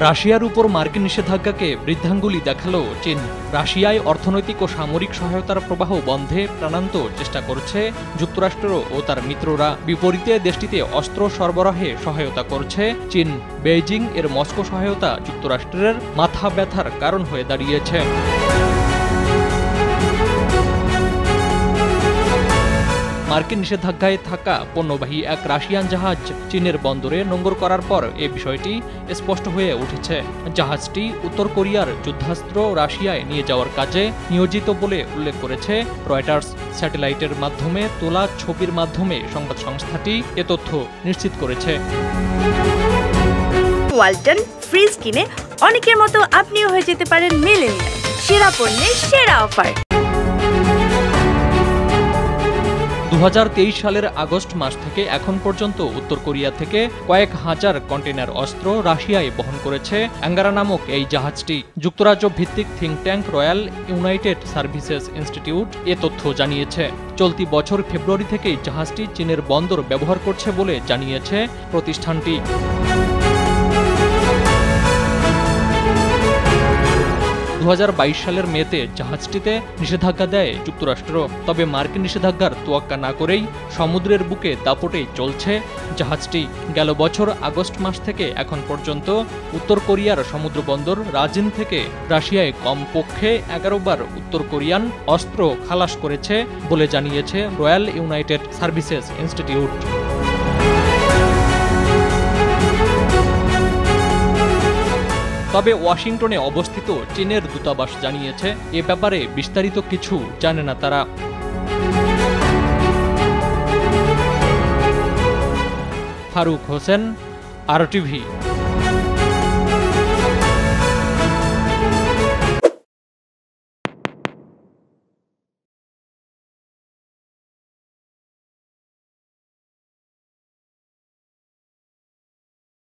রাশিয়ার উপর মার্কিন নিষেধাজ্ঞাকে বৃদ্ধাঙ্গুলি দেখালো চীন। রাশিয়ায় অর্থনৈতিক ও সামরিক সহায়তার প্রবাহ বন্ধে প্রাণান্ত চেষ্টা করছে যুক্তরাষ্ট্র ও তার মিত্ররা। বিপরীতে দেশটিতে অস্ত্র সরবরাহে সহায়তা করছে চীন। বেইজিং এর মস্কো সহায়তা যুক্তরাষ্ট্রের মাথা ব্যথার কারণ হয়ে দাঁড়িয়েছে। মার্কিন নিষেধাজ্ঞায় থাকা পণ্যবাহী এক রাশিয়ান জাহাজ চীনের বন্দরে নোঙর করার পর এ বিষয়টি স্পষ্ট হয়ে উঠেছে। জাহাজটি উত্তর কোরিয়ার যুদ্ধাস্ত্র রাশিয়ায় নিয়ে যাওয়ার কাজে নিয়োজিত বলে উল্লেখ করেছে রয়টার্স। স্যাটেলাইটের মাধ্যমে তোলা ছবির মাধ্যমে সংবাদ সংস্থাটি এ তথ্য নিশ্চিত করেছে। ওয়ালটন ফ্রিজ কিনে অনেকের মতো আপনিও হয়ে যেতে পারেন মিলেনিয়াল। সেরা পণ্যের সেরা অফার। 2023 সালের আগস্ট মাস থেকে এখন পর্যন্ত উত্তর কোরিয়া থেকে কয়েক হাজার কন্টেইনার অস্ত্র রাশিয়ায় বহন করেছে অ্যাঙ্গারা নামক এই জাহাজটি। যুক্তরাজ্য ভিত্তিক think tank Royal United Services Institute এ তথ্য জানিয়েছে। চলতি বছর ফেব্রুয়ারি থেকেই জাহাজটি চীনের বন্দর ব্যবহার করছে বলে জানিয়েছে প্রতিষ্ঠানটি। 2022 সালের মেতে জাহাজটিতে নিষেধাজ্ঞা দেয় যুক্তরাষ্ট্র। তবে মার্কিন নিষেধাজ্ঞার তোয়াক্কা না করেই সমুদ্রের বুকে দাপটেই চলছে জাহাজটি। গেল বছর আগস্ট মাস থেকে এখন পর্যন্ত উত্তর কোরিয়ার সমুদ্রবন্দর রাজিন থেকে রাশিয়ায় কমপক্ষে 11 বার উত্তর কোরিয়ান অস্ত্র খালাস করেছে বলে জানিয়েছে রয়্যাল ইউনাইটেড সার্ভিসেস ইনস্টিটিউট। তবে ওয়াশিংটনে অবস্থিত চীনের দূতাবাস জানিয়েছে এ ব্যাপারে বিস্তারিত কিছু জানে না তারা। ফারুক হোসেন, RTV।